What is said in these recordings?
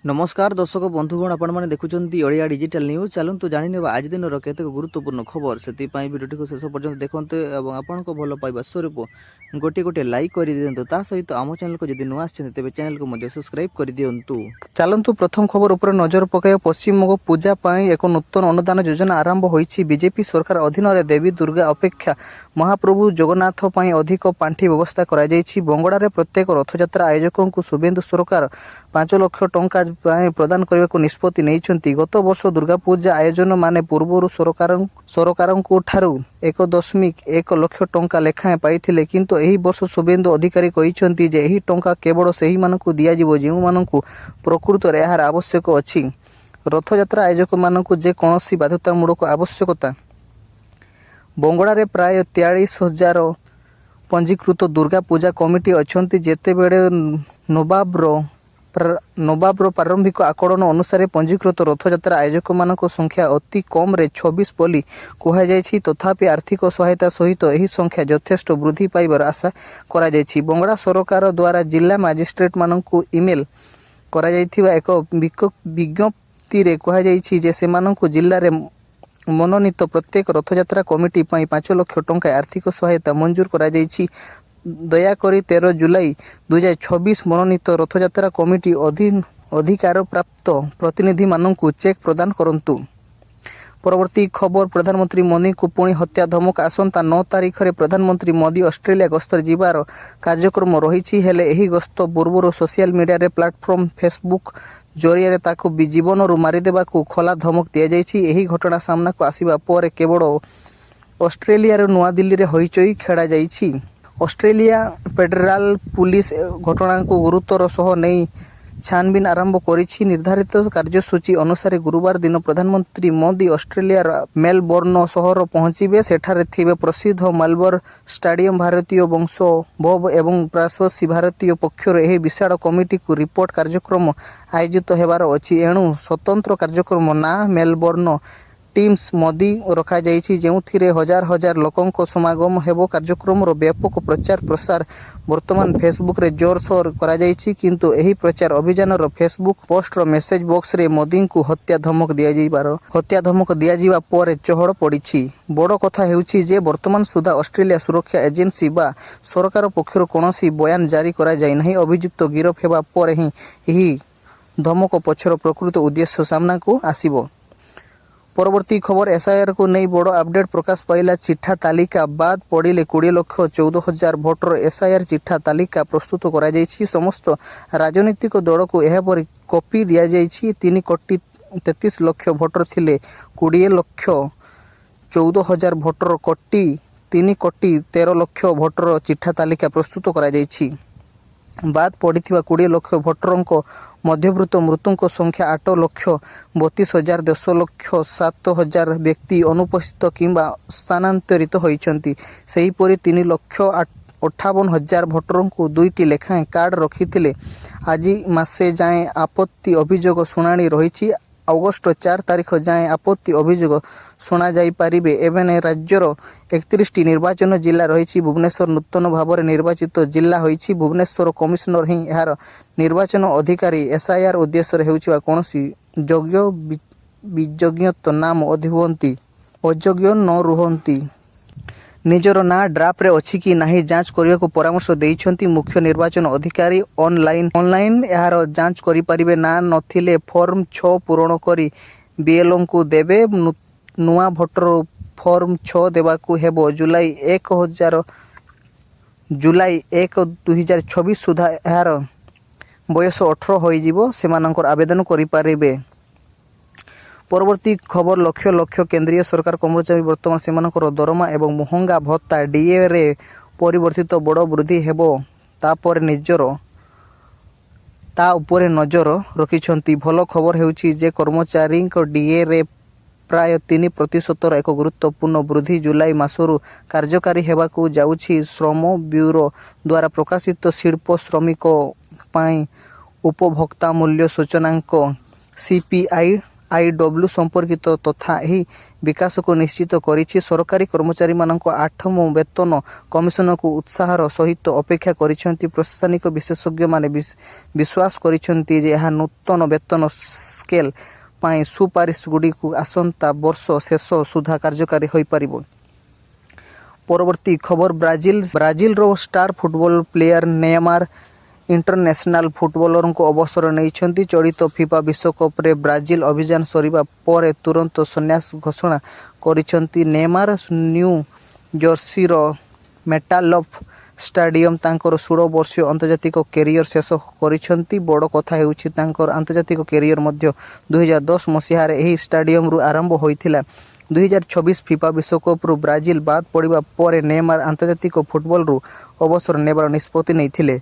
नमस्कार दर्शक बंधुगण आपण देखुं ओडिया डिजिटल न्यूज चलतु जाने आज दिन केतक गुरुत्वपूर्ण खबर से भिडियो को शेष पर्यटन देखते और आपण को भल पाइबा स्वरूप गोटे गोटे लाइक कर दिंतु ता सहित आम चैनल को जब नुआ तेज चैनल को सब्सक्राइब कर दिंतु। चलतु प्रथम खबर उपर नजर पकाई पश्चिमबंग पूजा एक नूतन अनुदान योजना आरंभ होईछि। बीजेपी सरकार अधीन में देवी दुर्गा अपेक्षा महाप्रभु जगन्नाथ अधिक पांठि व्यवस्था करा जायछि। बंगड़ारे प्रत्येक रथयात्रा आयोजकों को शुभेन्दु सरकार 5 लाख टंका प्रदान करने को निष्पत्ति नहीं। गत वर्ष दुर्गा पूजा आयोजन माने पूर्व सरकार 1.1 लाख टंका लेखाएं पाइथिले, किंतु एही वर्ष शुभेन्दु अधिकारी कहिसेंति जे एही टंका केवल सेही मानकु दिया जिवो जेउ मानकु प्रकृत रे एहार आवश्यक अछि। रथयात्रा आयोजक मानकु जे कोनोसी बाध्यतामूलक आवश्यकता बंगड़ारे प्राय 43,000 पंजीकृत दुर्गा पूजा कमिटी अछंती। जेतेबेले नवाब्र प्रारंभिक आकलन अनुसार पंजीकृत रथयात्रा आयोजक मानक संख्या अति कम रे 26 बोली कहा जायछि। तथापि आर्थिक सहायता सहित एही संख्या यथेष्ट वृद्धि पाइबार आशा करा जायछि। बंगड़ा सरकार द्वारा जिला मजिस्ट्रेट मानकु ईमेल करा जायथिबा एक विज्ञप्ति रे कहा जायछि जे सेमानकु जिल्ला रे मनोनीत प्रत्येक रथयात्रा कमिटी 5 लाख टंका आर्थिक सहायता मंजूर करा जायछि। दयाकरी 13 जुलाई 2026 मनोनीत रथयात्रा कमिटी अधिकार प्राप्त प्रतिनिधि मानकु चेक प्रदान करंतु। परवर्ती खबर प्रधानमंत्री मोदी को पुणी हत्या धमक। आसंता 9 तारिख रे प्रधानमंत्री मोदी ऑस्ट्रेलिया गस्त जीवार कार्यक्रम रही हेले एही गस्त पूर्व सोशल मीडिया रे प्लेटफॉर्म फेसबुक जरिया ताकू जीवन मारिदेवा खोला धमक दि जाइछि। एही घटना सामना को आसिबा पर केवल ऑस्ट्रेलिया रे नवा दिल्ली रे होइचई खेड़ा जाइछि। ऑस्ट्रेलिया फेडरल पुलिस घटना को गुरुतर सह नहीं छानबीन आरंभ करिछि। निर्धारित कार्यसूची अनुसार गुरुवार दिन प्रधानमंत्री मोदी ऑस्ट्रेलिया मेलबोर्न शहर पहुंचीबे। सेठारे थिबे प्रसिद्ध मेलबोर्न स्टेडियम भारतीय वंश भव एवं प्रवासी भारतीय पक्षर एही विशाल कमिटी को रिपोर्ट कार्यक्रम आयोजित हेबार अछि। एणु स्वतंत्र कार्यक्रम ना मेलबोर्न टीम्स मोदी रखा जाइछि, जेउथिरे हजार हजार लोकंक समागम हेबो। कार्यक्रम व्यापक प्रचार प्रसार वर्तमान फेसबुक रे जोर शोर करा जाइछि, किंतु एही प्रचार अभियान रो फेसबुक पोस्ट रो मेसेज बॉक्स रे मोदी को हत्या धमक दिया जिबा पर चहड़ पड़िछि। बड़ कथा हेउछि जे वर्तमान सुधा ऑस्ट्रेलिया सुरक्षा एजेंसी बा सरकार पक्षर कोनोसी बयान जारी करा जाय नाही। अभियुक्त गिरफ हेबा पर ही एही धमक पछर प्रकृत उद्देश्य सामना को आसीबो। परवर्ती खबर एसआईआर को नहीं बड़ अपडेट प्रकाश पाइला। चिठा तालिका बाद पड़े 20,14,000 भोटर एसआईआर चिठा तालिका प्रस्तुत करा जायछि। समस्त राजनीतिक दल को यह पर कॉपी दिया जायछि। 3,33,00,000 भोटर थिले 20,14,000 भोटर 3,13,00,000 भोटर चिठा तालिका प्रस्तुत करा जायछि। बाद पड़िथिबा 20 लाख भोटरंक मध्यवृत्त मृतुंक संख्या 8,32,000 10,07,000 व्यक्ति अनुपस्थित किंबा स्थानांतरित होइछंती। सेहीपरि 3,58,000 भोटरंक 2टी लेखाएं कार्ड रखिथिले। आज मासे जाए आपत्ति अभियोग शुणाणी रही। अगस्ट 4 तारिख जाए आपत्ति अभियोग शुणा जाई पारिबे। एवं राज्यर 31टी निर्वाचन जिला रही। भुवनेश्वर नूतन भाव में निर्वाचित जिला होईछि। भुवनेश्वर कमिशनर ही यार निर्वाचन अधिकारी एसआईआर उद्देश्य हेउछिबा कोनोसी योग्य विज्ञत नाम अयोग्य न रुहंती। निजर ना ड्राफ्ट रे अछि कि नाही जांच करिया को परामर्श देइछंती मुख्य निर्वाचन अधिकारी। ऑनलाइन यार जांच करि परिबे। ना नथिले फॉर्म 6 पूरण करी बीएलओ को देबे। नुआ भोटर फॉर्म 6 देवाकू हेबो। जुलाई 1 2026 सुधा यार बयस 18 होई जिवो। सेमानकर आवेदन करि पारिबे। परवर्ती खबर लक्ष लक्ष केंद्रीय सरकार कर्मचारी वर्तमान सेमानकर दरमा एवं महंगा भत्ता डीए रे परिवर्तित बड़ वृद्धि हेबो ता उपरे नजर रखिछंती। भल खबर हेउछि जे कर्मचारी डीए रे प्राय 3% एक गुरुत्वपूर्ण वृद्धि जुलाई मासरू कार्यकारी हेबाकू जाउछि। श्रम ब्यूरो द्वारा प्रकाशित शिल्प श्रमिक पाई उपभोक्ता मूल्य सूचनांक सीपीआई IW संपर्कित तथा यही विकास को निश्चित करिछि। सरकारी कर्मचारी मानक 8म वेतन कमिशन को उत्साहर सहित अपेक्षा करिसेंती। प्रशासनिक विशेषज्ञ माने विश्वास करिसेंती जे यह नूतन वेतन स्केल पाई सुपारिश गुडी को आसंता वर्ष शेष सुधा कार्यकारी होई परिबो। परवर्ती खबर ब्राजिल रो star football player Neymar international footballer को अवसर नहीं चलित फिफा विश्वकप रे ब्राजिल अभियान सरिबा पर तुरंत संन्यास घोषणा करिसेंती। नेयमार न्यू जर्सी रो मेटालफ स्टाडियम तांकर 16 वर्षीय अंतर्जातिक कैरियर शेष करिसेंती। बड़ कथा हेउछि तांकर अंतर्जातिक कैरियर मध्य 2010 मसीहा रे एही स्टाडियम रु आरंभ होइथिला। 2026 फिफा विश्वकप रु ब्राजिल बाद पड़िबा पर नेयमार अंतर्जातिक फुटबॉल रु अवसर नेबार निष्पत्ति नैथिले।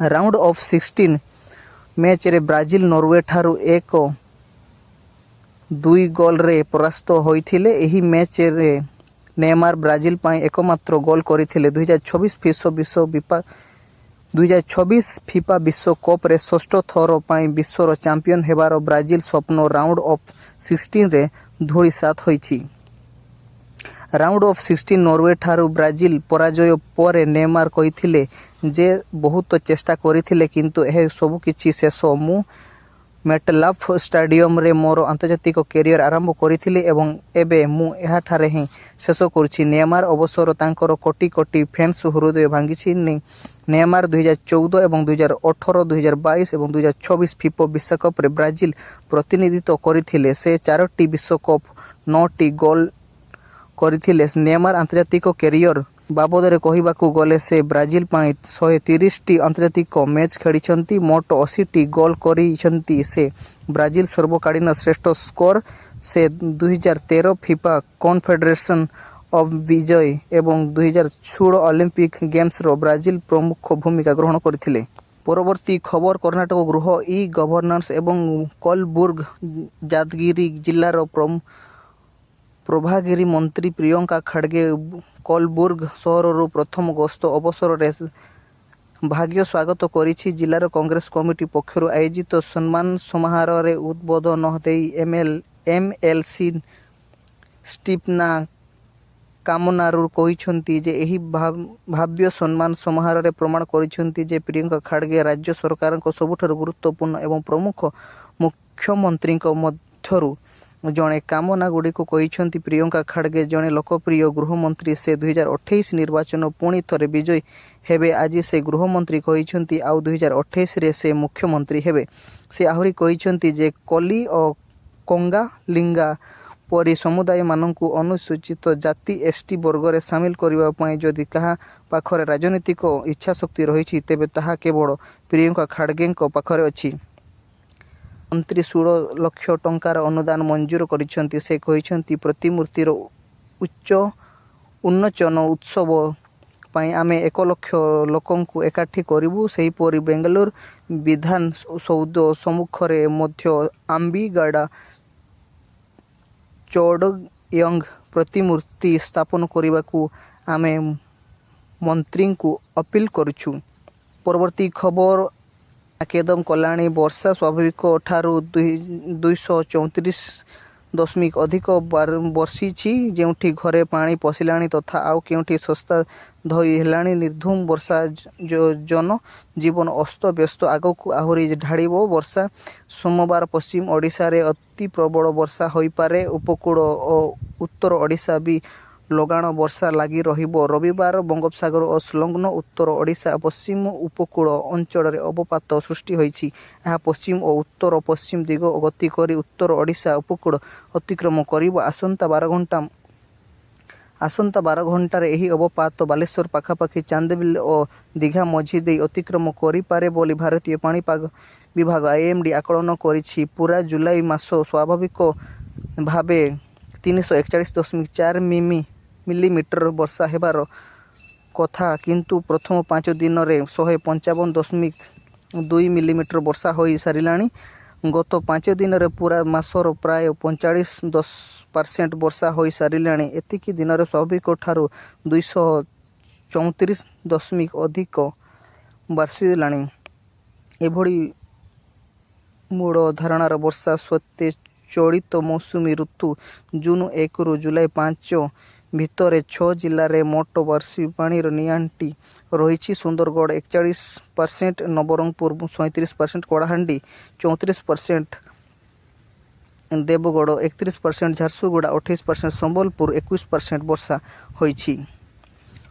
राउंड ऑफ 16 मैच रे ब्राजिल नॉर्वे ठारू 1-2 गोल रे परास्त होइथिले। एही मैच रे नेयमार ब्राजिल पाई एकमात्र गोल करिथिले। 2024 फिफा विश्वकप रे षष्ठ थर पाई विश्वर चैंपियन हेबार ब्राजिल स्वप्न राउंड ऑफ 16 रे धूଳି साथ होइछि। राउंड ऑफ 16 नॉर्वे ठारू ब्राजिल पराजय पर नेयमार कहिथिले जे बहुत चेष्टा करिथिले किंतु एहे सब किछि शेष मु मेटलाफ स्टाडियम रे मोर अंतर्जातिक कैरियर आरंभ करिथिले एवं एबे मु एहा ठारे ही शेष करछि। नेयमार अवसर तांकर कोटी कोटी फैंस हृदय भांगिछि। नेयमार 2014 एवं 2018 2022 एवं 2024 फिफा विश्वकप रे ब्राजिल प्रतिनिधित्व करिथिले। से 4टी विश्वकप 9टी गोल करिथिले। नेयमार अंतर्जातिक कैरियर बाबदरे कहिबाकू गले से ब्राजिल पाई 130टी अंतर्जातिक मैच खेलिछंती। मोट 80टी गोल करिछंती। से ब्राजिल सर्वकालीन श्रेष्ठ स्कोर से 2013 फिफा कॉन्फेडरेशन ऑफ विजय एवं 2016 ओलंपिक गेम्स रो ब्राजिल प्रमुख भूमिका ग्रहण करथिले। परवर्ती खबर कर्नाटक गृह ई गवर्नेंस एवं कोलबुर्ग यादगिरी जिल्लार प्रभागिरी मंत्री प्रियंका खड़गे कोलबुर्ग सहर प्रथम गस्त अवसर रे भाग्य स्वागत करिछि। जिलार कांग्रेस कमिटी पक्षर आयोजित सम्मान समारोह रे उद्बोधन देई एमएलसी स्टीफना कामनारू कहिछंती जे एही भाव्य सम्मान समारोह रे प्रमाण करिछंती जे प्रियंका खड़गे राज्य सरकार को सबुठार गुरुत्वपूर्ण एवं प्रमुख मुख्यमंत्री मध्यरू जड़े। कामना गुड़ी को कहिछंती प्रियंका खड़गे जड़े लोकप्रिय गृहमंत्री। से 2028 निर्वाचन पुणी थरे विजयी हेबे। आज से गृहमंत्री कहिछंती आउ 2028 रे से मुख्यमंत्री हेबे। से आहुरी कहिछंती जे कली और कोंगा लिंगा परी समुदाय मानकु अनुसूचित जाति एसटी वर्ग रे शामिल करिबा पई जदि कहा पाखरे राजनीतिक इच्छा शक्ति रहिछि तेबे ताहा केवल प्रियंका खड़गेंको पाखरे अछि। मंत्री 16 लाख टंकार अनुदान मंजूर करिसेंती। से कहिसेंती प्रतिमूर्तिर उच्च उन्नोचन उत्सव पाई आमे 1 लाख लोकंकु एकाठी करिवु। सेही परि बेंगलुरु विधान सौध सम्मुखरे मध्य आंबीगाड़ा चौडयंग प्रतिमूर्ति स्थापन करने आमे मंत्री को अपील करुछु। परवर्ती खबर केदम कल्याणी वर्षा स्वाभाविक ठारू 234 दशमिक अधिक वर्षी जेउठी घरे पानी पशिलाणी तथा आउ केउठी सस्ता धई हेलाणी। निर्धूम वर्षा जन जीवन अस्त व्यस्त आगक आहुरी ढाड़िबो। वर्षा सोमवार पश्चिम ओडिशा रे अति प्रबल वर्षा होई पारे। उपकूल और उत्तर ओडिशा भी लगाण वर्षा लगी रहिबो। रविवार बंगोपसागर और संलग्न उत्तर ओडिशा पश्चिम उपकूल अंचल रे अवपात सृष्टि होईछि। यह पश्चिम और उत्तर पश्चिम दिग गति करी उत्तर ओडिशा उपकूल अतिक्रम करिबो। आसंता 12 घंटा रे एही अवपात बालेश्वर पाखापाखि चांदबिल और दीघा मझी दे अतिक्रम करि पारे बोली भारतीय पाणीपाग विभाग आईएमडी आकलन करिछि। पूरा जुलाई मास स्वाभाविक भावे 341.4 मिलीमीटर वर्षा हेबार कथा किंतु प्रथम 5 दिन रे 155.2 मिलीमीटर वर्षा होई सारिलाणी। गत 5 दिन रे पूरा मासर प्राय 45% वर्षा होई सारिलाणी। एतिकी दिन रे स्वाभाविक ठारू 234 दशमिक अधिक वर्षिलाणी। एभली ମୂଳ ଧାରଣାର ବର୍ଷା ସତ୍ତ୍ୱେ ଚଳିତ ମୌସୁମୀ ଋତୁ ଜୁନ୍ 1ରୁ ଜୁଲାଇ 5 ଭିତରେ 6 ଜିଲ୍ଲାରେ ମୋଟ ବାର୍ଷିକ ପାଣିର ନିଆଁଟି ରହିଛି। ସୁନ୍ଦରଗଡ଼ 41%, ନବରଙ୍ଗପୁର 37%, କଳାହାଣ୍ଡି 34%, ଦେବଗଡ଼ 31%, ଝାରସୁଗୁଡ଼ା 28%, ସମ୍ବଲପୁର 21% ବର୍ଷା ହୋଇଛି।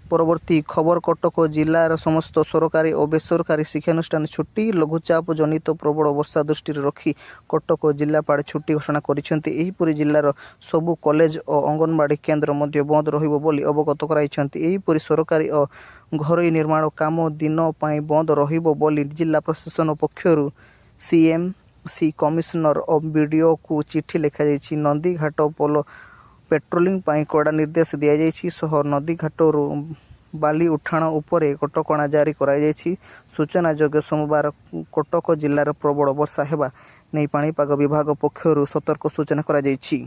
ପରବର୍ତ୍ତୀ ଖବର କଟକ ଜିଲ୍ଲାର ସମସ୍ତ ସରକାରୀ ଓ ବେସରକାରୀ ଶିକ୍ଷାନୁଷ୍ଠାନ ଛୁଟି। ଲଘୁଚାପ ଜନିତ ପ୍ରବଳ ବର୍ଷା ଦୃଷ୍ଟିରେ ରଖି କଟକ ଜିଲ୍ଲାପାଳ ଛୁଟି ଘୋଷଣା କରିଛନ୍ତି। ଏହିପରି ଜିଲ୍ଲାର ସବୁ କଲେଜ ଓ ଅଙ୍ଗନବାଡ଼ି କେନ୍ଦ୍ର ମଧ୍ୟ ବନ୍ଦ ରହିବ ବୋଲି ଅବଗତ କରାଇଛନ୍ତି। ଏହିପରି ସରକାରୀ ଓ ଘରୋଇ ନିର୍ମାଣ କାମ ଦିନ ପାଇଁ ବନ୍ଦ ରହିବ ବୋଲି ଜିଲ୍ଲା ପ୍ରଶାସନ ପକ୍ଷରୁ ସିଏମ୍ସି କମିଶନର ଓ ବିଡ଼ିଓକୁ ଚିଠି ଲେଖାଯାଇଛି। ନଦୀଘାଟ ପୋଲ ପେଟ୍ରୋଲିଂ ପାଇଁ କଡ଼ା ନିର୍ଦ୍ଦେଶ ଦିଆଯାଇଛି ସହ ନଦୀଘାଟରୁ ବାଲି ଉଠାଣ ଉପରେ କଟକଣା ଜାରି କରାଯାଇଛି। ସୂଚନାଯୋଗ୍ୟ ସୋମବାର କଟକ ଜିଲ୍ଲାର ପ୍ରବଳ ବର୍ଷା ହେବା ନେଇ ପାଣିପାଗ ବିଭାଗ ପକ୍ଷରୁ ସତର୍କ ସୂଚନା କରାଯାଇଛି।